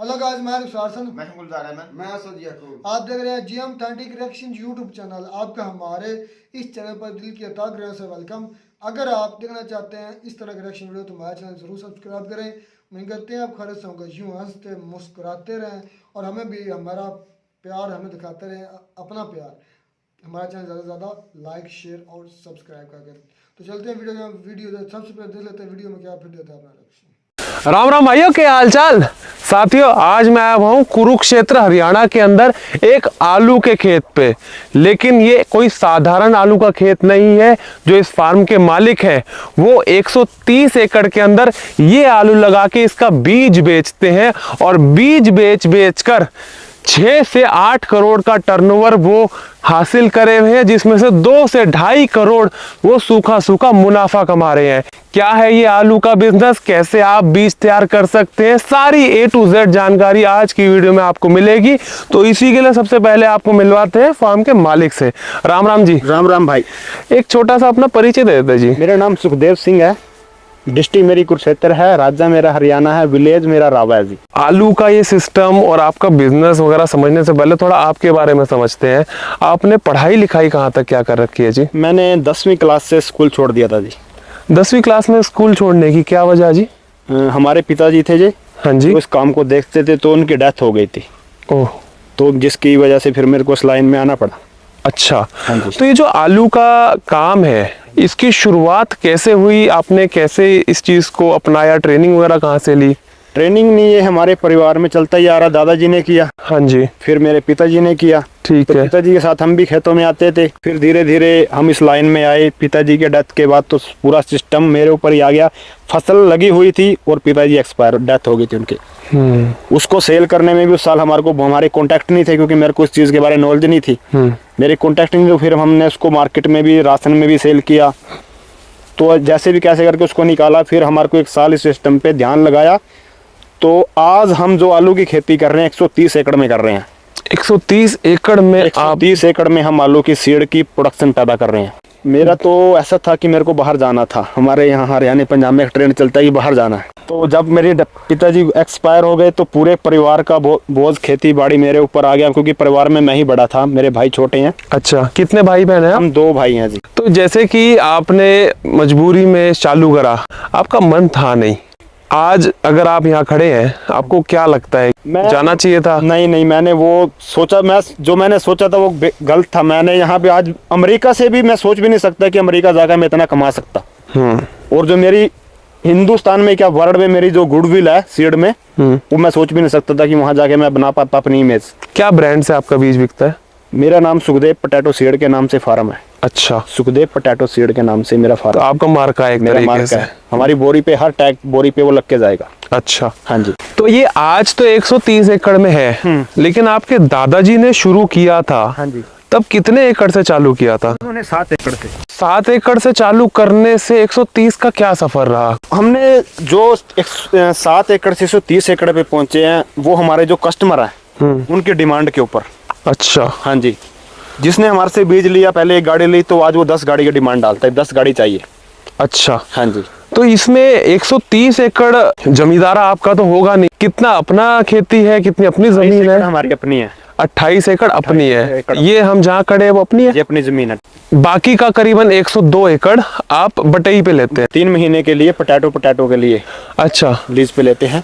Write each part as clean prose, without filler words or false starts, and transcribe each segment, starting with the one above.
अल्लाह का आज मैं मैं आप देख रहे हैं GM authentic reaction YouTube channel. आपका हमारे इस चैनल पर दिल की तहे दिल से वेलकम। अगर आप देखना चाहते हैं इस तरह का रिएक्शन वीडियो तो हमारा चैनल जरूर सब्सक्राइब करें। उम्मीद करते हैं आप खैरियत से होंगे, यूँ हंसते मुस्कुराते रहें और हमें भी हमारा प्यार हमें दिखाते रहें, अपना प्यार। हमारा चैनल ज़्यादा से ज़्यादा लाइक शेयर और सब्सक्राइब करके। तो चलते हैं वीडियो सबसे पहले देख लेते हैं वीडियो में क्या फिर देता है अपना रिएक्शन। राम राम भाइयों, के हाल चाल साथियों। आज मैं आया हूँ कुरुक्षेत्र हरियाणा के अंदर एक आलू के खेत पे। लेकिन ये कोई साधारण आलू का खेत नहीं है। जो इस फार्म के मालिक हैं वो 130 एकड़ के अंदर ये आलू लगा के इसका बीज बेचते हैं और बीज बेच कर 6 से 8 करोड़ का टर्नओवर वो हासिल करे हुए हैं, जिसमें से 2 से 2.5 करोड़ वो सूखा मुनाफा कमा रहे हैं। क्या है ये आलू का बिजनेस, कैसे आप बीज तैयार कर सकते हैं, सारी A to Z जानकारी आज की वीडियो में आपको मिलेगी। तो इसी के लिए सबसे पहले आपको मिलवाते हैं फार्म के मालिक से। राम राम जी। राम राम भाई। एक छोटा सा अपना परिचय दे देते जी। मेरा नाम सुखदेव सिंह है, डिस्ट्रिक्ट मेरी कुरुक्षेत्र है, राज्य मेरा हरियाणा है, विलेज मेरा रावा है जी। आलू का ये सिस्टम और आपका बिजनेस वगैरह समझने से पहले थोड़ा आपके बारे में समझते हैं। आपने पढ़ाई लिखाई कहाँ तक क्या कर रखी है जी? मैंने 10वीं क्लास से स्कूल छोड़ दिया था जी। 10वीं क्लास में स्कूल छोड़ने की क्या वजह जी? हमारे पिताजी थे जी, हाँ जी। उस काम को देखते थे तो उनकी डेथ हो गई थी। ओह, तो जिसकी वजह से फिर मेरे को इस लाइन में आना पड़ा। अच्छा। हाँ जी। तो ये जो आलू का काम है इसकी शुरुआत कैसे हुई? आपने कैसे इस चीज को अपनाया? ट्रेनिंग वगैरह कहाँ से ली? ट्रेनिंग नहीं, ये हमारे परिवार में चलता ही आ रहा। दादाजी ने किया, हाँ जी, फिर मेरे पिताजी ने किया। ठीक तो है। पिताजी के साथ हम भी खेतों में आते थे। फिर धीरे धीरे हम इस लाइन में आए। पिताजी के डेथ के बाद तो पूरा सिस्टम मेरे ऊपर ही आ गया। फसल लगी हुई थी और पिताजी एक्सपायर, डेथ हो गई थी उनके। उसको सेल करने में भी उस साल हमारे कॉन्टैक्ट नहीं थे, क्योंकि मेरे को इस चीज़ के बारे में नॉलेज नहीं थी। मेरे कॉन्टैक्ट नहीं थे, फिर हमने उसको मार्केट में भी, राशन में भी सेल किया। तो जैसे भी कैसे करके उसको निकाला। फिर हमारे को 1 साल इस सिस्टम पे ध्यान लगाया। तो आज हम जो आलू की खेती कर रहे हैं 130 एकड़ में कर रहे हैं। 130 एकड़ में? 130 एकड़ में हम आलू की सीड की प्रोडक्शन पैदा कर रहे हैं। मेरा तो ऐसा था कि मेरे को बाहर जाना था। हमारे यहाँ हरियाणा पंजाब में एक ट्रेंड चलता है कि बाहर जाना है। तो जब मेरे पिताजी एक्सपायर हो गए तो पूरे परिवार का बोझ खेती बाड़ी मेरे ऊपर आ गया, क्योंकि परिवार में मैं ही बड़ा था, मेरे भाई छोटे हैं। अच्छा, कितने भाई बहन हैं? हम 2 भाई हैं जी। तो जैसे कि आपने मजबूरी में चालू करा, आपका मन था नहीं। आज अगर आप यहाँ खड़े हैं, आपको क्या लगता है जाना चाहिए था? नहीं, मैंने वो सोचा, मैंने सोचा था वो गलत था। मैंने यहाँ पे आज अमेरिका से भी मैं सोच भी नहीं सकता कि अमेरिका जाकर मैं इतना कमा सकता। और जो मेरी हिंदुस्तान में क्या वर्ल्ड में मेरी जो गुडविल है सीड में, वो मैं सोच भी नहीं सकता था कि वहाँ जाके मैं बना पाता अपनी इमेज। क्या ब्रांड से आपका बीज बिकता है? मेरा नाम सुखदेव पोटैटो सीड के नाम से फार्म है। अच्छा, सुखदेव पोटैटो सीड के नाम से मेरा फार्म। तो आपका मार्का है? मेरा मार्का है। हमारी बोरी पे, हर टैग बोरी पे वो लग के जाएगा। अच्छा, हाँ जी। तो ये आज तो 130 एकड़ में है, लेकिन आपके दादाजी ने शुरू किया था, हाँ जी, तब कितने एकड़ से चालू किया था? उन्होंने 7 एकड़ से। 7 एकड़ से चालू करने से 130 का क्या सफर रहा? हमने जो 7 एकड़ से 130 एकड़ पे पहुंचे हैं, वो हमारे जो कस्टमर है उनकी डिमांड के ऊपर। अच्छा, हाँ जी। जिसने हमारे से बीज लिया, पहले 1 गाड़ी ली, तो आज वो 10 गाड़ी की डिमांड डालता है, 10 गाड़ी चाहिए। अच्छा, हाँ जी। तो इसमें 130 एकड़ जमींदारा आपका तो होगा नहीं। कितना अपना खेती है, कितनी अपनी जमीन है? हमारी अपनी है। 28 एकड़ अपनी है। ये हम जहाँ खड़े हैं वो अपनी है? ये अपनी जमीन है। बाकी का करीबन 102 एकड़ आप बटई पे लेते हैं? 3 महीने के लिए पोटैटो के लिए। अच्छा, लीज पे लेते हैं।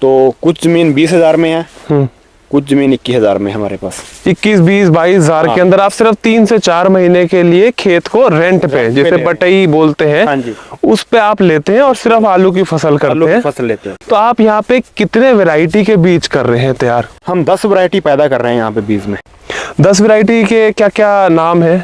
तो कुछ जमीन 20,000 में है, कुछ जमीन 21,000 में हमारे पास। 21, 20, 22,000 के अंदर आप सिर्फ 3 से 4 महीने के लिए खेत को रेंट पे, जिसे बटई बोलते हैं, हाँ जी, उस पे आप लेते हैं और सिर्फ आलू की फसल करते हैं। फसल लेते हैं। तो आप यहाँ पे कितने वैरायटी के बीज कर रहे हैं तैयार? हम 10 वैरायटी पैदा कर रहे हैं यहाँ पे बीज में। 10 वैरायटी के क्या क्या नाम है?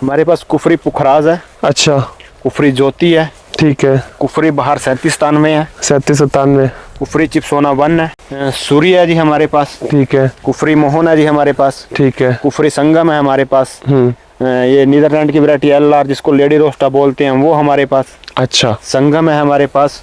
हमारे पास कुफरी पुखराज है। अच्छा, कुफरी ज्योति है। ठीक है। कुफरी बहार 3797 है। 3797। कुफरी चिपसोना 1 है। सूर्य है जी हमारे पास। ठीक है। कुफरी मोहन है जी हमारे पास। ठीक है। कुफरी संगम है हमारे पास। ये नीदरलैंड की वैरायटी LR, जिसको लेडी रोस्टा बोलते हैं, वो हमारे पास। अच्छा, संगम है हमारे पास।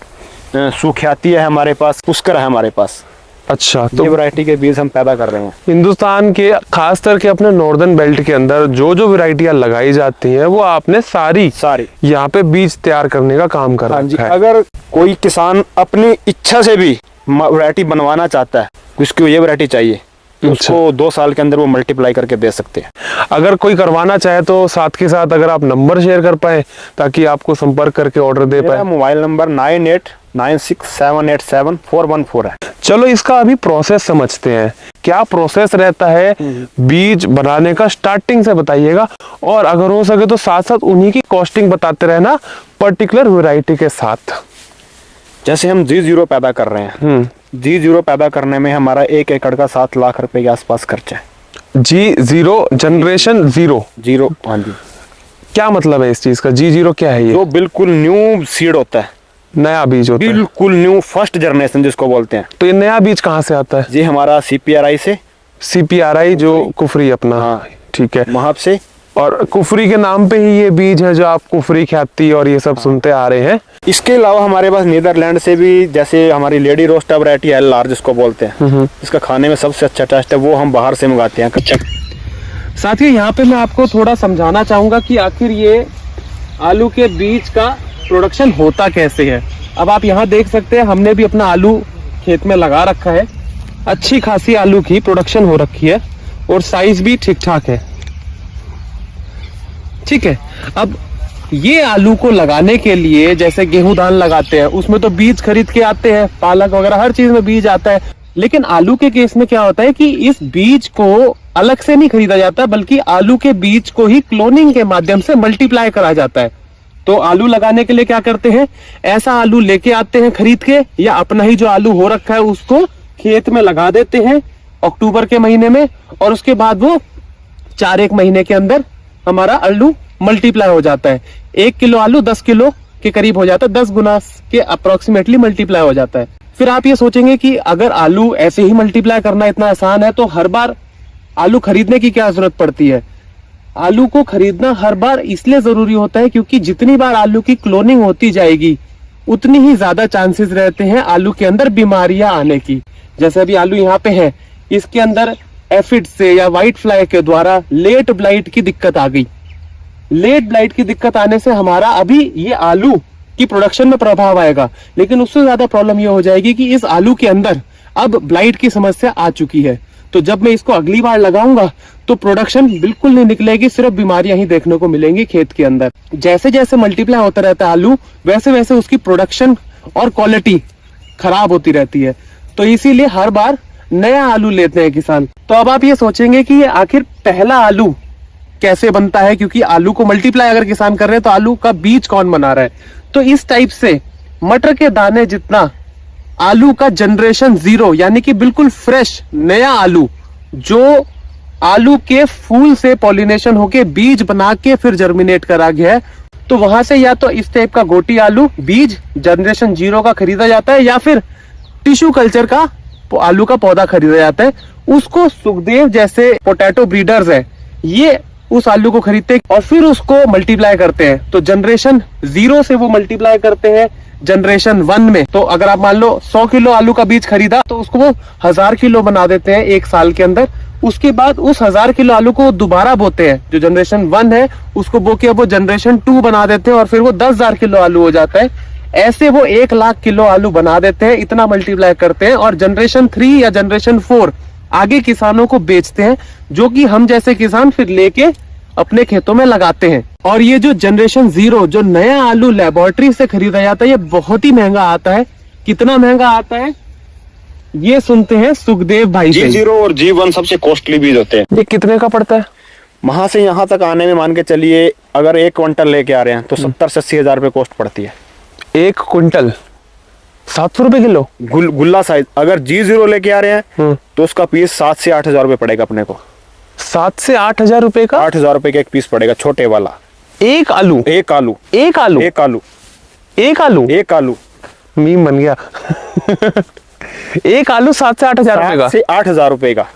सुख्याति है हमारे पास। पुष्कर है हमारे पास। अच्छा, ये तो वैरायटी के बीज हम पैदा कर रहे हैं। हिंदुस्तान के खास करके अपने नॉर्दर्न बेल्ट के अंदर जो जो वैरायटियां लगाई जाती हैं वो आपने सारी सारी यहाँ पे बीज तैयार करने का काम कर हाँ जी। रखा है। अगर कोई किसान अपनी इच्छा से भी वैरायटी बनवाना चाहता है, उसको ये वैरायटी चाहिए, तो उसको 2 साल के अंदर वो मल्टीप्लाई करके दे सकते हैं। अगर कोई करवाना चाहे तो साथ के साथ अगर आप नंबर शेयर कर पाए ताकि आपको संपर्क करके ऑर्डर दे मेरा पाए। मोबाइल नंबर 9896787414 है। चलो इसका अभी प्रोसेस समझते हैं, क्या प्रोसेस रहता है बीज बनाने का, स्टार्टिंग से बताइएगा, और अगर हो सके तो साथ साथ उन्हीं की कॉस्टिंग बताते रहना पर्टिकुलर वैरायटी के साथ। जैसे हम G0 पैदा कर रहे हैं, G0 पैदा करने में हमारा 1 एकड़ का 7 लाख रुपए के आसपास खर्चा है। G0 जनरेशन जीरो, हाँ जी। क्या मतलब है इस चीज का? G0 क्या है? ये जो बिल्कुल न्यू सीड होता है, नया बीज होता है, बिल्कुल न्यू फर्स्ट जनरेशन जिसको बोलते हैं। तो ये नया बीज कहाँ से आता है? जी हमारा CPRI से, CPRI जो कुफरी अपना, हाँ। ठीक है। वहां से, और कुफरी के नाम पे ही ये बीज है जो आप कुफरी ख्याति और ये सब सुनते आ रहे हैं। इसके अलावा हमारे पास नीदरलैंड से भी, जैसे हमारी लेडी रोस्टा वैरायटी LR जिसको बोलते हैं, इसका खाने में सबसे अच्छा टेस्ट है, वो हम बाहर से मंगाते हैं कच्चा। साथियों यहाँ पे मैं आपको थोड़ा समझाना चाहूंगा कि आखिर ये आलू के बीज का प्रोडक्शन होता कैसे है। अब आप यहाँ देख सकते हैं हमने भी अपना आलू खेत में लगा रखा है, अच्छी खासी आलू की प्रोडक्शन हो रखी है और साइज भी ठीक ठाक है, ठीक है। अब ये आलू को लगाने के लिए जैसे गेहूं धान लगाते हैं उसमें तो बीज खरीद के आते हैं, पालक वगैरह हर चीज में बीज आता है, लेकिन आलू के केस में क्या होता है कि इस बीज को अलग से नहीं खरीदा जाता बल्कि आलू के बीज को ही क्लोनिंग के माध्यम से मल्टीप्लाई करा जाता है। तो आलू लगाने के लिए क्या करते हैं, ऐसा आलू लेके आते हैं खरीद के, या अपना ही जो आलू हो रखा है उसको खेत में लगा देते हैं अक्टूबर के महीने में, और उसके बाद वो 4-1 महीने के अंदर हमारा आलू मल्टीप्लाई हो जाता है। 1 किलो आलू 10 किलो के करीब हो जाता है, 10 गुना के अप्रोक्सीमेटली मल्टीप्लाई हो जाता है। फिर आप ये सोचेंगे कि अगर आलू ऐसे ही मल्टीप्लाई करना इतना आसान है तो हर बार आलू खरीदने की क्या जरूरत पड़ती है। आलू को खरीदना हर बार इसलिए जरूरी होता है क्योंकि जितनी बार आलू की क्लोनिंग होती जाएगी उतनी ही ज्यादा चांसेस रहते हैं आलू के अंदर बीमारियां आने की। जैसे अभी आलू यहाँ पे है, इसके अंदर एफिड से या व्हाइट फ्लाई के द्वारा लेट ब्लाइट की दिक्कत आ गई। लेट ब्लाइट की दिक्कत आने से हमारा अभी ये आलू की प्रोडक्शन में प्रभाव आएगा, लेकिन उससे ज्यादा प्रॉब्लम ये हो जाएगी कि इस आलू के अंदर अब ब्लाइट की समस्या आ चुकी है। तो जब मैं इसको अगली बार लगाऊंगा तो प्रोडक्शन बिल्कुल नहीं निकलेगी, सिर्फ बीमारियां ही देखने को मिलेंगी खेत के अंदर। जैसे जैसे मल्टीप्लाई होता रहता है आलू, वैसे वैसे उसकी प्रोडक्शन और क्वालिटी खराब होती रहती है। तो इसीलिए हर बार नया आलू लेते हैं किसान। तो अब आप ये सोचेंगे कि ये आखिर पहला आलू कैसे बनता है, क्योंकि आलू को मल्टीप्लाई अगर किसान कर रहे हैं तो आलू का बीज कौन बना रहा है। तो इस टाइप से मटर के दाने जितना आलू का जनरेशन 0 यानी कि बिल्कुल फ्रेश नया आलू, जो आलू के फूल से पॉलिनेशन होके बीज बना के फिर जर्मिनेट करा गया है, तो वहां से या तो इस टाइप का गोटी आलू बीज जनरेशन 0 का खरीदा जाता है, या फिर टिश्यू कल्चर का आलू का पौधा खरीदा जाता है। उसको सुखदेव जैसे पोटैटो ब्रीडर्स है, ये उस आलू को खरीदते और फिर उसको मल्टीप्लाई करते हैं। तो जनरेशन 0 से वो मल्टीप्लाई करते हैं जनरेशन 1 में। तो अगर आप मान लो 100 किलो आलू का बीज खरीदा तो उसको वो 1000 किलो बना देते हैं 1 साल के अंदर। उसके बाद उस 1000 किलो आलू को दोबारा बोते हैं, जो जनरेशन 1 है उसको बो के अब वो जनरेशन 2 बना देते हैं और फिर वो 10,000 किलो आलू हो जाता है। ऐसे वो 1 लाख किलो आलू बना देते हैं, इतना मल्टीप्लाई करते हैं और जनरेशन 3 या जनरेशन 4 आगे किसानों को बेचते हैं, जो कि हम जैसे किसान फिर लेके अपने खेतों में लगाते हैं। और ये जो जनरेशन 0 जो नया आलू लेबोरेटरी से खरीदा जाता है, ये बहुत ही महंगा आता है। कितना महंगा आता है ये सुनते हैं सुखदेव भाई से। G0 और G1 सबसे कॉस्टली बीज होते हैं। ये कितने का पड़ता है? वहां से यहाँ तक आने में मान के चलिए अगर 1 क्विंटल लेके आ रहे हैं तो 70 से 80 हजार रुपए कॉस्ट पड़ती है। 1 क्विंटल 700 रुपए किलो गुल्ला साइज। अगर G0 लेके आ रहे हैं तो उसका पीस 7 से 8 हजार रुपए पड़ेगा अपने को। 7 से 8 हजार रुपए का? 8 हजार रुपए का एक पीस पड़ेगा, छोटे वाला। एक आलू? एक आलू, एक आलू, एक आलू, एक आलू, एक आलू मीम बन गया। एक आलू 7 से 8 हजार रुपए का? 7 से 8 हजार रुपए का।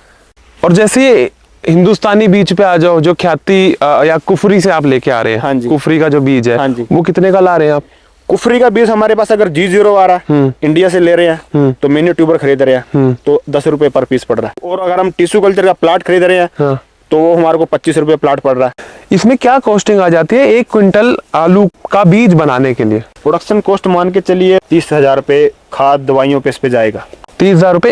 और जैसे हिंदुस्तानी बीज पे आ जाओ, जो ख्याति या कुफरी से आप लेके आ रहे हैं। हाँ जी। कुफरी का जो बीज है, हाँ जी। वो कितने का ला रहे हैं आप? कुफरी का बीज हमारे पास अगर G0 आ रहा है, इंडिया से ले रहे हैं तो मिनी ट्यूबर खरीद रहे हैं तो 10 रुपए पर पीस पड़ रहा है। और अगर हम टिश्यू कल्चर का प्लाट खरीद रहे हैं तो वो हमारे को 25 रुपए प्लाट पड़ रहा है। इसमें क्या कॉस्टिंग आ जाती है 1 क्विंटल आलू का बीज बनाने के लिए? प्रोडक्शन कॉस्ट मान के चलिए 30,000 रुपए खाद दवाइयों पे इस पे जाएगा। 30,000 रुपए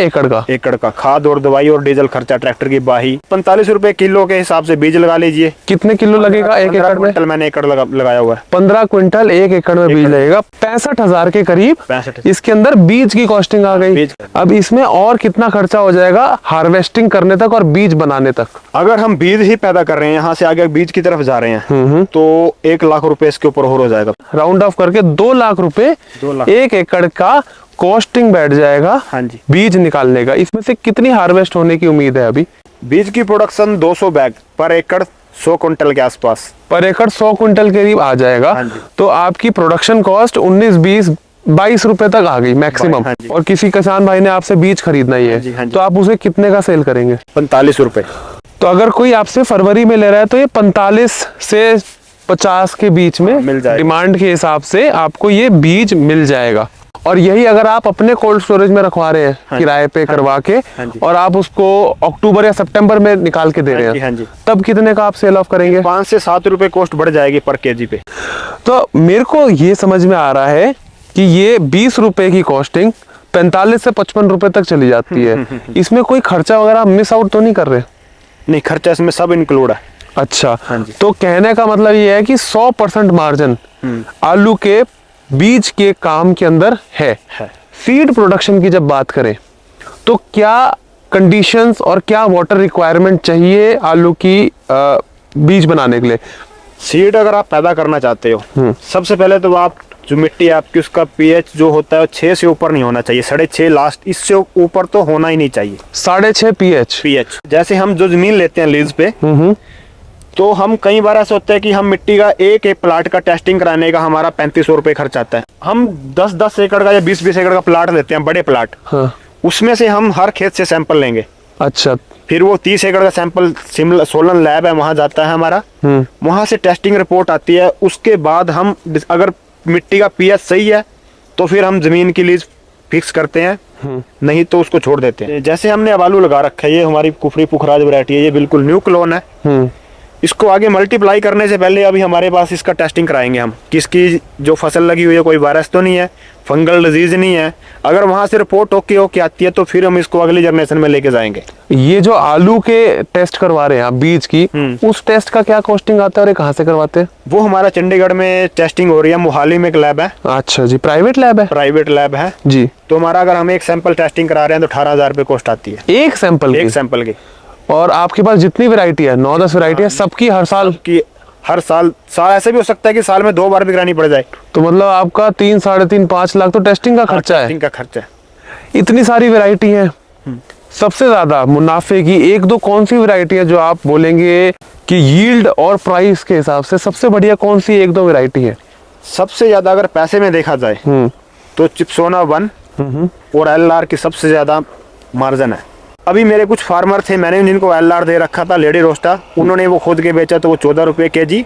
एकड़ का खाद और दवाई और डीजल खर्चा, ट्रैक्टर की बाही। 45 रुपए किलो के हिसाब से बीज लगा लीजिए। कितने किलो लगेगा 1 एकड़ में? क्विंटल मैंने एकड़ लगाया हुआ है। 15 क्विंटल 1 एकड़ में बीज लगेगा। 65,000 के करीब 65,000 इसके अंदर बीज की कॉस्टिंग आ गई। अब इसमें और कितना खर्चा हो जाएगा हार्वेस्टिंग करने तक और बीज बनाने तक? अगर हम बीज ही पैदा कर रहे हैं, यहाँ से आगे बीज की तरफ जा रहे हैं तो 1 लाख रुपए इसके ऊपर और हो जाएगा। राउंड ऑफ करके 2 लाख रुपए 1 एकड़ का कॉस्टिंग बैठ जाएगा। हाँ जी। बीज निकालने का। इसमें से कितनी हार्वेस्ट होने की उम्मीद है अभी? बीज की प्रोडक्शन 200 बैग पर एकड़ 100 क्विंटल के आसपास। पर एकड़ 100 क्विंटल के करीब आ जाएगा। हाँ जी। तो आपकी प्रोडक्शन कॉस्ट 19-20-22 रुपए तक आ गई मैक्सिमम। हाँ जी। और किसी किसान भाई ने आपसे बीज खरीदना ही हाँ जी, हाँ है जी। तो आप उसे कितने का सेल करेंगे? 45 रुपए। तो अगर कोई आपसे फरवरी में ले रहा है तो ये 45 से 50 के बीच में मिल जाएगा। डिमांड के हिसाब से आपको ये बीज मिल जाएगा। और यही अगर आप अपने कोल्ड स्टोरेज में रखवा रहे हैं किराए पे करवा के और आप उसको अक्टूबर या सितंबर में निकाल के दे रहे हैं, हाँ जी। तब कितने का आप सेल ऑफ करेंगे? 5 से 7 रुपए कॉस्ट बढ़ जाएगी पर केजी पे। तो मेरे को ये समझ में आ रहा है कि ये 20 रुपए की कॉस्टिंग 45 से 55 रुपए तक चली जाती है। इसमें कोई खर्चा वगैरह मिस आउट तो नहीं कर रहे? नहीं, खर्चा इसमें सब इंक्लूड है। अच्छा। हाँ जी। तो कहने का मतलब ये है कि 100% मार्जिन आलू के बीज के काम के अंदर है। सीड प्रोडक्शन की जब बात करें तो क्या कंडीशंस और क्या वाटर रिक्वायरमेंट चाहिए आलू की बीज बनाने के लिए? सीड अगर आप पैदा करना चाहते हो, सबसे पहले तो आप जो मिट्टी आपकी उसका पीएच जो होता है 6 से ऊपर नहीं होना चाहिए। 6.5 लास्ट, इससे ऊपर तो होना ही नहीं चाहिए। 6.5 पीएच। जैसे हम जो जमीन लेते हैं लीज पे, तो हम कई बार ऐसा होता है कि हम मिट्टी का एक प्लाट का टेस्टिंग कराने का हमारा 3500 रुपए खर्च आता है। हम 10-10 एकड़ का या 20-20 एकड़ का प्लाट लेते हैं, बड़े प्लाट। हाँ। उसमें से हम हर खेत से सैंपल लेंगे। अच्छा। फिर वो 30 एकड़ का सैंपल शिमला सोलन लैब है, वहां जाता है हमारा। वहां से टेस्टिंग रिपोर्ट आती है। उसके बाद हम अगर मिट्टी का पीएच सही है तो फिर हम जमीन की लीज फिक्स करते हैं, नहीं तो उसको छोड़ देते हैं। जैसे हमने अब आलू लगा रखा है, ये हमारी कुफरी पुखराज वैरायटी है, ये बिल्कुल न्यू क्लोन है। इसको आगे मल्टीप्लाई करने से पहले अभी हमारे पास इसका टेस्टिंग कराएंगे हम, किसकी जो फसल लगी हुई है कोई वायरस तो नहीं है, फंगल डिजीज नहीं है। अगर वहां से रिपोर्ट ओके आती है तो फिर हम इसको अगली जनरेशन में लेके जाएंगे। ये जो आलू के टेस्ट करवा रहे हैं आप बीज की, उस टेस्ट का क्या कॉस्टिंग आता है और कहाँ से करवाते हैं? वो हमारा चंडीगढ़ में टेस्टिंग हो रही है, मोहाली में एक लैब है। अच्छा जी, प्राइवेट लैब है? प्राइवेट लैब है जी। तो हमारा अगर हम एक सैंपल टेस्टिंग करा रहे हैं तो 18,000 रुपए कॉस्ट आती है एक सैंपल की। और आपके पास जितनी वैरायटी है 9-10 वैरायटी है, सबकी हर साल ऐसा भी हो सकता है कि साल में 2 बार भी करानी पड़ जाए। तो मतलब आपका 3-5.5 लाख तो टेस्टिंग का खर्चा है। टेस्टिंग का खर्चा है। इतनी सारी वैरायटी है, सबसे ज्यादा मुनाफे की 1-2 कौन सी वैरायटी है जो आप बोलेंगे कि यील्ड और प्राइस के हिसाब से सबसे बढ़िया कौन सी 1-2 वैरायटी है? सबसे ज्यादा अगर पैसे में देखा जाए तो चिप्सोना 1 और एलआर की सबसे ज्यादा मार्जिन है। अभी मेरे कुछ फार्मर थे, मैंने जिनको एलआर दे रखा था, लेडी रोस्टा, उन्होंने वो खुद के बेचा तो वो 14 रुपए केजी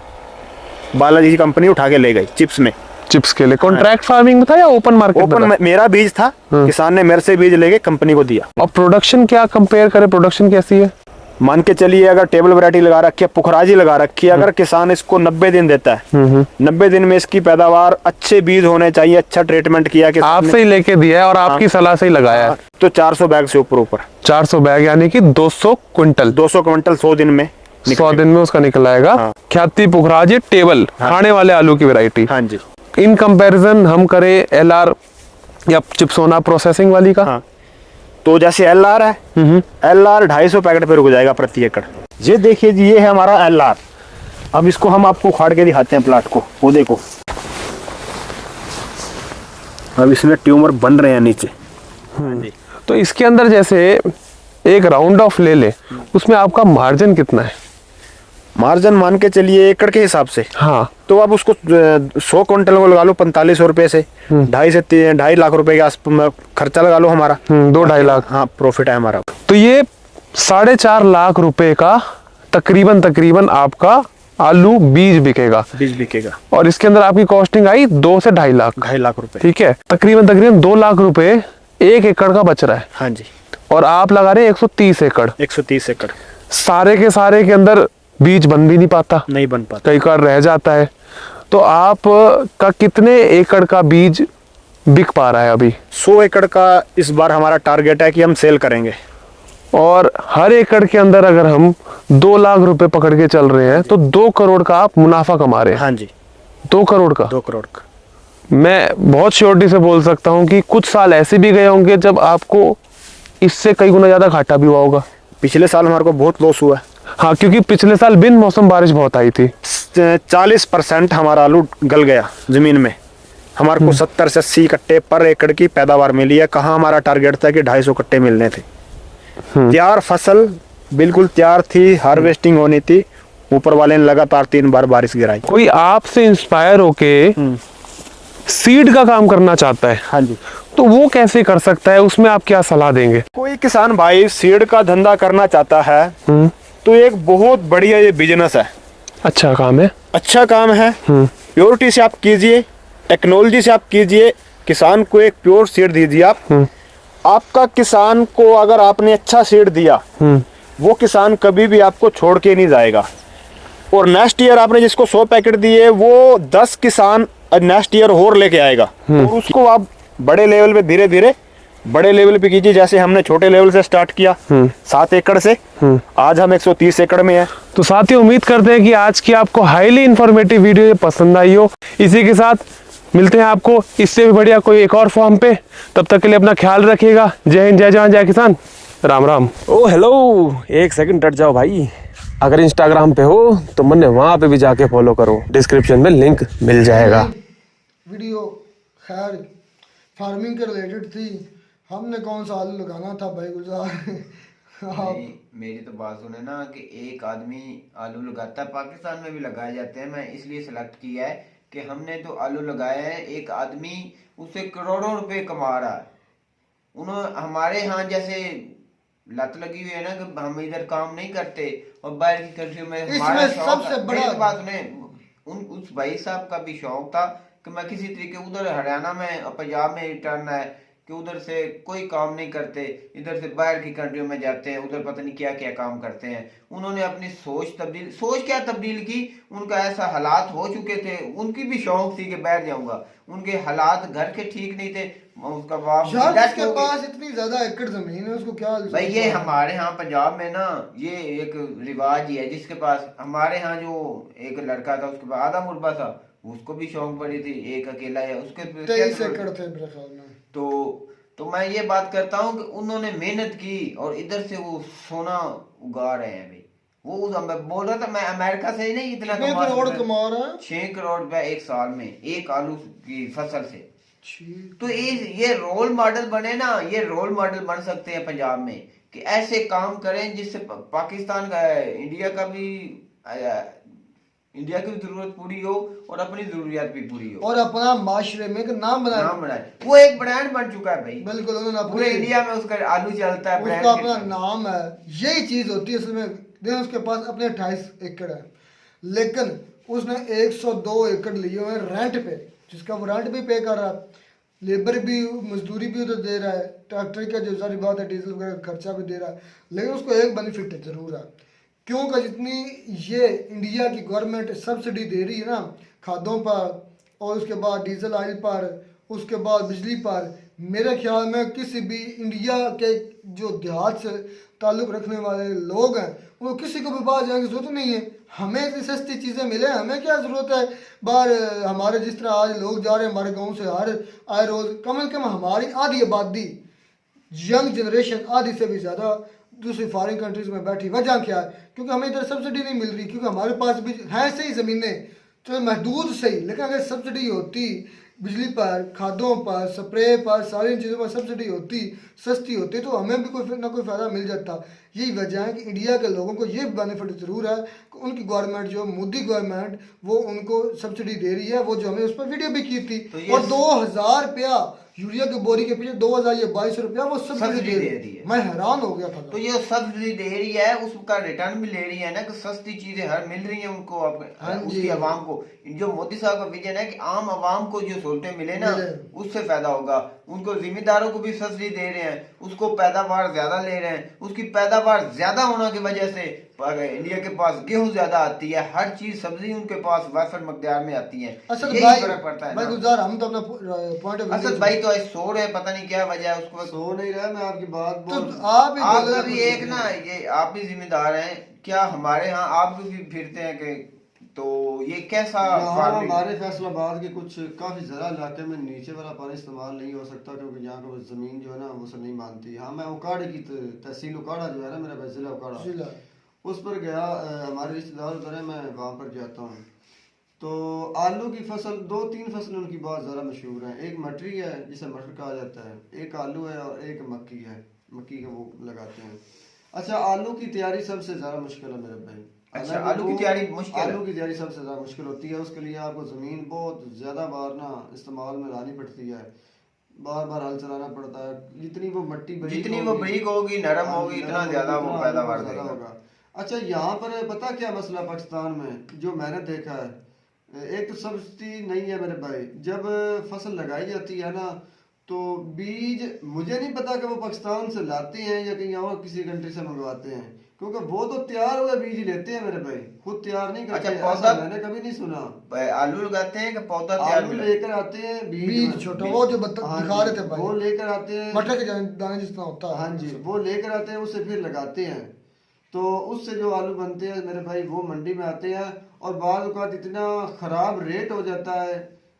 बालाजी की कंपनी उठा के ले गई चिप्स के लिए। कॉन्ट्रैक्ट फार्मिंग में था या ओपन मार्केट? ओपन, मेरा बीज था, किसान ने मेरे से बीज लेके कंपनी को दिया। और प्रोडक्शन क्या कंपेयर करें, प्रोडक्शन कैसी है? मान के चलिए अगर टेबल वैरायटी लगा रखी है, पुखराजी लगा रखी है, अगर किसान इसको 90 दिन देता है, 90 दिन में इसकी पैदावार, अच्छे बीज होने चाहिए, अच्छा ट्रीटमेंट किया कि आपसे ही लेके दिया है और आपकी सलाह से ही लगाया है, तो 400 बैग से ऊपर 400 बैग यानी कि 200 क्विंटल 100 दिन में 100 दिन में उसका निकल आएगा। ख्याति पुखराजी टेबल खाने वाले आलू की वैरायटी। हाँ जी। इन कंपैरिजन हम करें एलआर या चिप्सोना प्रोसेसिंग वाली का, तो जैसे एलआर है, एलआर 250 पैकेट पे रुक जाएगा प्रति एकड़। ये देखिए जी, ये है हमारा एलआर। अब इसको हम आपको उखाड़ के दिखाते हैं प्लाट को, वो देखो अब इसमें ट्यूमर बन रहे हैं नीचे। तो इसके अंदर जैसे एक राउंड ऑफ ले ले, उसमें आपका मार्जिन कितना है? मार्जिन मान के चलिए एकड़ के हिसाब से, हाँ, तो आप उसको 100 क्विंटल को लगा लो 4500 रुपए से, 2.5 लाख रुपए के आसपास खर्चा लगा लो हमारा, 2-2.5 लाख। हाँ, प्रॉफिट है हमारा। तो ये 4.5 लाख रुपए का तकरीबन आपका आलू बीज बिकेगा। बीज बिकेगा। और इसके अंदर आपकी कॉस्टिंग आई 2 से 2.5 लाख। 2.5 लाख रुपए। ठीक है, तकरीबन 2 लाख रुपए 1 एकड़ का बच रहा है। हाँ जी। और आप लगा रहे हैं 130 एकड़। 130 एकड़। सारे के अंदर बीज बन भी नहीं पाता, नहीं बन पाता, कई बार रह जाता है। तो आप का कितने एकड़ का बीज बिक पा रहा है अभी? 100 एकड़ का इस बार हमारा टारगेट है कि हम सेल करेंगे। और हर एकड़ के अंदर अगर हम 2 लाख रुपए पकड़ के चल रहे हैं तो 2 करोड़ का आप मुनाफा कमा रहे हैं। हाँ जी। 2 करोड़ का। 2 करोड़ का। मैं बहुत श्योरिटी से बोल सकता हूँ कि कुछ साल ऐसे भी गए होंगे जब आपको इससे कई गुना ज्यादा घाटा भी हुआ होगा। पिछले साल हमारे को बहुत लॉस हुआ है। हाँ, क्योंकि पिछले साल बिन मौसम बारिश बहुत आई थी। 40% हमारा आलू गल गया जमीन में। हमारे को 70 से 80 कट्टे पर एकड़ की पैदावार मिली है। कहाँ हमारा टारगेट था कि 250 कट्टे मिलने थे। तैयार फसल बिल्कुल तैयार थी, हार्वेस्टिंग होनी थी। ऊपर वाले ने लगातार 3 बार बारिश गिराई। कोई आपसे इंस्पायर होके सीड का काम करना चाहता है, हाँ जी, तो वो कैसे कर सकता है? उसमें आप क्या सलाह देंगे? कोई किसान भाई सीड का धंधा करना चाहता है तो एक बहुत बढ़िया ये बिजनेस है। अच्छा काम है। अच्छा काम है। प्योरिटी से आप कीजिए, टेक्नोलॉजी से आप कीजिए। किसान को एक प्योर सीड दीजिए आप। आपका किसान को अगर आपने अच्छा सीड दिया, वो किसान कभी भी आपको छोड़ के नहीं जाएगा। और नेक्स्ट ईयर आपने जिसको 100 पैकेट दिए, वो 10 किसान नेक्स्ट ईयर और लेके आएगा। और उसको आप बड़े लेवल पे धीरे धीरे बड़े लेवल पे कीजिए। जैसे हमने छोटे लेवल से स्टार्ट किया 7 एकड़ से, आज हम 130 एकड़ में है। तो साथियों, उम्मीद करते हैं कि आज की आपको हाईली इंफॉर्मेटिव वीडियो ये पसंद आई हो। इसी के साथ मिलते हैं आपको इससे भी बढ़िया कोई एक और फॉर्म पे। तब तक के लिए अपना ख्याल रखिएगा। जय हिंद, जय जवान, जय किसान, राम राम। ओ हेलो, एक सेकंड डट जाओ भाई। अगर इंस्टाग्राम पे हो तो मुन्ने वहां पे भी जाके फॉलो करो, डिस्क्रिप्शन में लिंक मिल जाएगा। वीडियो खैर फार्मिंग के रिलेटेड थी। हमने कौन सा आलू लगाना था भाई गुलजार। मेरी तो बात सुने ना कि एक आदमी आलू लगाता है, पाकिस्तान में भी लगाए जाते हैं। मैं इसलिए सेलेक्ट किया है कि हमने तो आलू लगाए हैं, एक आदमी उससे करोड़ों रुपए कमा रहा है। उन्होंने हमारे यहाँ जैसे लत लगी हुई है ना कि हम इधर काम नहीं करते और बाहर की कंट्री में हमारा सबसे बड़ा बात सुने, उस भाई साहब का भी शौक था कि मैं किसी तरीके उधर हरियाणा में और पंजाब में रिटर्न है कि उधर से कोई काम नहीं करते, इधर से बाहर की कंट्रियों में जाते हैं, उधर पता नहीं क्या क्या काम करते हैं। उन्होंने अपनी सोच क्या तब्दील की। उनका ऐसा हालात हो चुके थे, उनकी भी शौक थी कि बैठ जाऊंगा। उनके हालात घर के ठीक नहीं थे। उसका बाप जिसके पास इतनी ज्यादा एकड़ जमीन है उसको क्या भाई, ये हमारे यहाँ पंजाब में ना ये एक रिवाज ही है। जिसके पास हमारे यहाँ जो एक लड़का था उसके पास आधा मुर्बा था, उसको भी शौक पड़ी थी। एक अकेला है, उसके 23 एकड़ थे मेरे ख्याल में। तो मैं ये बात करता हूँ कि उन्होंने मेहनत की और इधर से वो सोना उगा रहे हैं भाई। वो मैं बोल रहा था, मैं अमेरिका से ही नहीं इतना कमा रहा है। 6 करोड़ रुपया एक साल में एक आलू की फसल से। तो ये रोल मॉडल बने ना, ये रोल मॉडल बन सकते हैं पंजाब में कि ऐसे काम करें जिससे पाकिस्तान का, इंडिया की जरूरत पूरी हो और अपनी जरूरियात भी पूरी हो और अपना माशरे में एक नाम बनाए। वो एक ब्रांड बन चुका है भाई। बिल्कुल, उन्होंने पूरे इंडिया में उसका आलू चलता है, उसका अपना नाम है। यही चीज होती है उसमें। देखो उसके पास अपने 28 एकड़ है, लेकिन उसने 102 एकड़ लिए हुए रेंट पे, जिसका वो रेंट भी पे कर रहा है, लेबर भी, मजदूरी भी उधर दे रहा है, ट्रैक्टर का जो सारी बात है डीजल वगैरह खर्चा भी दे रहा है। लेकिन उसको एक बेनिफिट जरूर है, क्योंकि जितनी ये इंडिया की गवर्नमेंट सब्सिडी दे रही है ना खादों पर, और उसके बाद डीजल ऑयल पर, उसके बाद बिजली पर, मेरे ख्याल में किसी भी इंडिया के जो देहात से ताल्लुक़ रखने वाले लोग हैं वो किसी को भी बाहर जाने की जरूरत नहीं है। हमें इतनी सस्ती चीज़ें मिले, हमें क्या ज़रूरत है बाहर। हमारे जिस तरह आज लोग जा रहे हैं हमारे गांव से हर आए रोज़, कम से कम हमारी आधी आबादी, यंग जनरेशन आधी से भी ज़्यादा दूसरी फॉरेन कंट्रीज में बैठी। वजह क्या है? क्योंकि हमें इधर सब्सिडी नहीं मिल रही, क्योंकि हमारे पास भी हैं सही ज़मीनें, तो महदूद सही, लेकिन अगर सब्सिडी होती बिजली पर, खादों पर, स्प्रे पर, सारी चीज़ों पर सब्सिडी होती, सस्ती होती, तो हमें भी कोई ना कोई फ़ायदा मिल जाता। यही वजह है कि इंडिया के लोगों को ये बेनिफिट ज़रूर है कि उनकी गवर्नमेंट, जो मोदी गवर्नमेंट, वो उनको सब्सिडी दे रही है। वो जो हमें उस पर वीडियो भी की थी, और 2000 रुपया यूरिया की बोरी के पीछे 2000 या 2200 रुपया वो सब्सिडी सब्सिडी दे दे रही रही है। मैं हैरान हो गया था। तो ये सब्सिडी दे रही है, उसका रिटर्न भी ले रही है ना, कि सस्ती चीजें हर मिल रही हैं उनको, हाँ जी। उसकी आवाम को। जो मोदी साहब का विजन है कि आम आवाम को जो सहूलतें मिले ना, मिले। उससे फायदा होगा। उनको जिम्मेदारों को भी सब्सिडी दे रहे हैं, उसको पैदावार ज्यादा ले रहे हैं, उसकी पैदावार ज्यादा होने की वजह से इंडिया के पास गेहूं ज्यादा आती है, हर चीज सब्जी उनके पास वाफर मकदार में आती है। असल यही भाई फर्क पड़ता है भाई ना। गुजार हम तो अपना पॉइंट ऑफ असद भाई तो आज सो रहे हैं, पता नहीं क्या वजह है उसको। सो नहीं रहा, मैं आपकी बात तो बोल आप ही आपका बोले भी ना एक ना, ये आप भी जिम्मेदार हैं क्या? हमारे यहाँ आप भी फिरते हैं कि, तो ये कैसा यहाँ फार्मिंग? हमारे फैसलाबाद के कुछ काफी जरा इलाके में नीचे वाला पानी इस्तेमाल नहीं हो सकता, क्योंकि यहाँ का जमीन जो है ना वो सब नहीं मानती। हाँ, मैं उकाड़े की तहसील उकाड़ा जो है ना, मेरा जिला उकाड़ा, जिला। उस पर गया। हमारे रिश्तेदार उधर है, मैं वहाँ पर जाता हूँ। तो आलू की फसल, 2-3 फसलें उनकी बहुत ज़्यादा मशहूर हैं। एक मटरी है जिसे मटर कहा जाता है, एक आलू है और एक मक्की है, मक्की का वो लगाते हैं। अच्छा, आलू की तैयारी सबसे ज़्यादा मुश्किल है मेरे भाई। अच्छा, आलू की तैयारी मुश्किल है? आलू की तैयारी सबसे ज़्यादा मुश्किल होती है। उसके लिए आपको ज़मीन बहुत ज़्यादा बार ना इस्तेमाल में लानी पड़ती है, बार बार हल चलाना पड़ता है। जितनी वो मिट्टी जितनी वो बारीक होगी, नरम होगी, इतना ज्यादा वो पैदावार ज़्यादा देगा। होगा। अच्छा, यहाँ पर पता क्या मसला पाकिस्तान में जो मैंने देखा है, एक तो सब्सिडी नहीं है मेरे भाई। जब फसल लगाई जाती है ना, तो बीज मुझे नहीं पता कि वो पाकिस्तान से लाते हैं या कहीं और किसी कंट्री से मंगवाते हैं, क्योंकि वो तो तैयार हुए बीज लेते हैं मेरे भाई, खुद तैयार नहीं करते। अच्छा, ऐसा मैंने कभी नहीं सुना। आलू लगाते हैं कि पौधा तैयार आलू मिला? लेकर आते हैं, बीज छोटा वो जो हाँ दिखा जी, रहे थे भाई, वो लेकर आते हैं, मटर के दाने जितना होता है। हाँ जी, वो लेकर आते हैं, उसे फिर लगाते हैं। तो उससे जो आलू बनते हैं मेरे भाई, वो मंडी में आते हैं, और बाद औक़ात इतना ख़राब रेट हो जाता है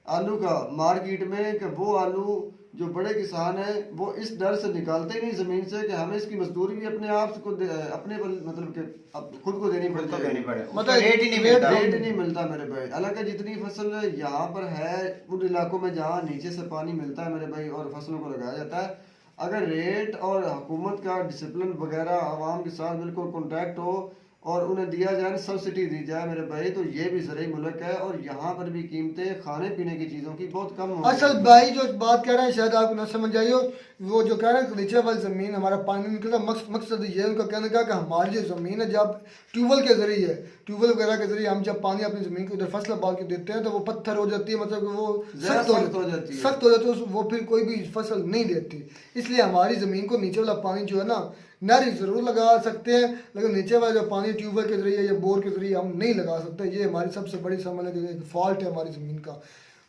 आलू का मार्केट में कि वो आलू जो बड़े किसान हैं वो इस डर से निकालते ही नहीं ज़मीन से कि हमें इसकी मजदूरी भी अपने आप को अपने मतलब कि खुद को देनी पड़ती है। मतलब रेट ही नहीं मिलता। रेट नहीं मिलता मेरे भाई। हालांकि जितनी फसल यहाँ पर है उन इलाकों में जहाँ नीचे से पानी मिलता है मेरे भाई और फसलों को लगाया जाता है, अगर रेट और हुकूमत का डिसिप्लिन वगैरह आवाम के साथ बिल्कुल कॉन्टैक्ट हो और उन्हें दिया जाए, सब्सिडी दी जाए मेरे भाई, तो ये भी ज़रूरी मुल्क है और यहाँ पर भी कीमतें खाने पीने की चीज़ों की बहुत कम होंगी। असल भाई जो बात कह रहे हैं शायद आप न समझ आइए, वो जो कह रहे हैं नीचे वाली ज़मीन हमारा पानी निकलता, मकसद ये उनका कहने का कि हमारी जो ज़मीन है जब ट्यूबवेल के ज़रिए, ट्यूबवेल वगैरह के ज़रिए हम जब पानी अपनी ज़मीन को इधर फसल बाल के देते हैं तो वो पत्थर हो जाती है, मतलब कि वो सख्त हो जाती है, सख्त हो जाती है, वो फिर कोई भी फसल नहीं देती। इसलिए हमारी ज़मीन को नीचे वाला पानी जो है ना, नहर ज़रूर लगा सकते हैं, लेकिन नीचे वाला जो पानी ट्यूबवेल के ज़रिए या बोर के ज़रिए हम नहीं लगा सकते। ये हमारी सबसे बड़ी समझ एक फॉल्ट है हमारी ज़मीन का।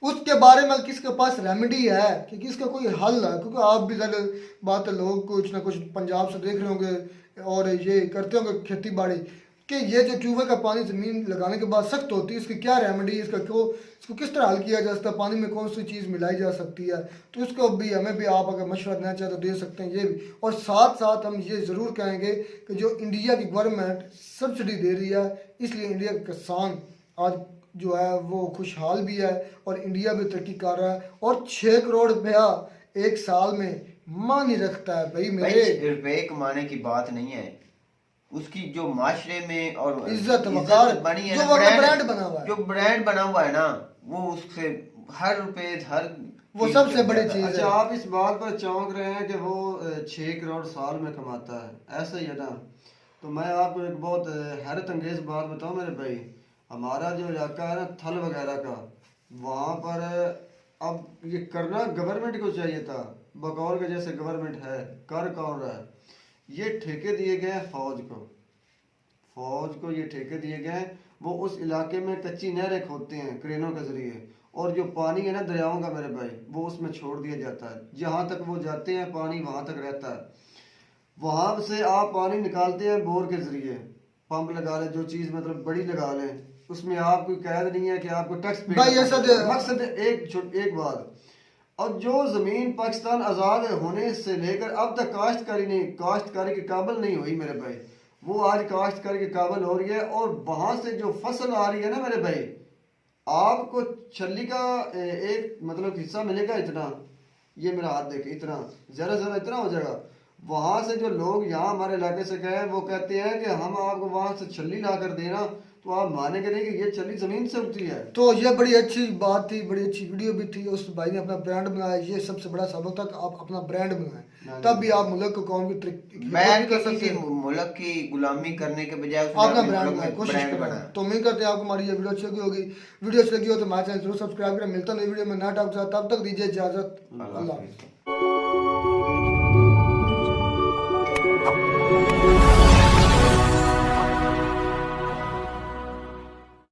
उसके बारे में किसके पास रेमेडी है कि किसका कोई हल है, क्योंकि आप भी ज़्यादा बात है, लोग कुछ ना कुछ पंजाब से देख रहे होंगे और ये करते होंगे खेती बाड़ी, कि ये जो ट्यूबवेल का पानी ज़मीन लगाने के बाद सख्त होती है, इसकी क्या रेमेडी है, इसको किस तरह हल किया जा सकता है, पानी में कौन सी चीज़ मिलाई जा सकती है, तो उसको भी हमें भी आप अगर मशवरा देना चाहें तो दे सकते हैं ये भी। और साथ साथ हम ये ज़रूर कहेंगे कि जो इंडिया की गवर्नमेंट सब्सिडी दे रही है, इसलिए इंडिया के किसान आज जो है वो खुशहाल भी है और इंडिया भी तरक्की कर रहा है, और 6 करोड़ रुपया एक साल में मानी रखता है भाई मेरे। रुपए कमाने की बात नहीं है, उसकी जो माशरे में और इज्जत वकार बनी है, जो ना, ब्रांड बना हुआ है, जो ब्रांड बना हुआ है ना, वो उससे हर रुपए हर वो सबसे बड़ी चीज है। अच्छा, आप इस बात पर चौंक रहे हैं कि वो 6 करोड़ साल में कमाता है, ऐसा ही है ना? तो मैं आपको एक बहुत हैरत अंगेज बात बताऊं मेरे भाई, हमारा जो इलाका है ना थल वगैरह का, वहाँ पर अब ये करना गवर्नमेंट को चाहिए था, बकौल के जैसे गवर्नमेंट है, कर कौन रहा है? ये ठेके दिए गए हैं फौज को ये ठेके दिए गए हैं। वो उस इलाके में कच्ची नहरें खोदते हैं क्रेनों के जरिए, और जो पानी है ना दरियाओं का मेरे भाई, वो उसमें छोड़ दिया जाता है, जहाँ तक वो जाते हैं पानी वहाँ तक रहता है। वहाँ से आप पानी निकालते हैं बोर के जरिए, पंप लगा लें, जो चीज़ मतलब बड़ी लगा लें, उसमें आपको कैद नहीं है कि आपको टैक्स पे मकसद एक बात। और जो ज़मीन पाकिस्तान आज़ाद होने से लेकर अब तक काश्तकारी के काबिल नहीं हुई मेरे भाई, वो आज काश्तकारी के काबिल हो रही है। और वहाँ से जो फसल आ रही है ना मेरे भाई, आपको छल्ली का एक मतलब हिस्सा मिलेगा इतना, ये मेरा हाथ देखे, इतना ज़रा इतना हो जाएगा। वहाँ से जो लोग यहाँ हमारे इलाके से गए, वो कहते हैं कि हम आपको वहाँ से छल्ली ला कर देना, तो आप मानेंगे नहीं कि ये चली ज़मीन से उगती है। तो ये बड़ी अच्छी बात थी, बड़ी अच्छी वीडियो भी थी। उस भाई ने अपना ब्रांड बनाया, ये सबसे बड़ा सबक था कि आप अपना ब्रांड बनाएं, तब भी आप मुल्क को कौन की ट्रिक मैं किसी मुल्क की गुलामी करने के बजाय उसमें अपना अपने ब्रांड मुल्क बनाए, में कोशिश ब्रांड करें। बनाए। तो उम्मीद करते हैं आपको हमारी ये वीडियो अच्छी लगी होगी। वीडियो अच्छी लगी हो तो हमारे चैनल जरूर सब्सक्राइब करें। मिलता नई वीडियो में नया टॉप के साथ, तब तक दीजिए इजाजत। अल्लाह हाफिज़।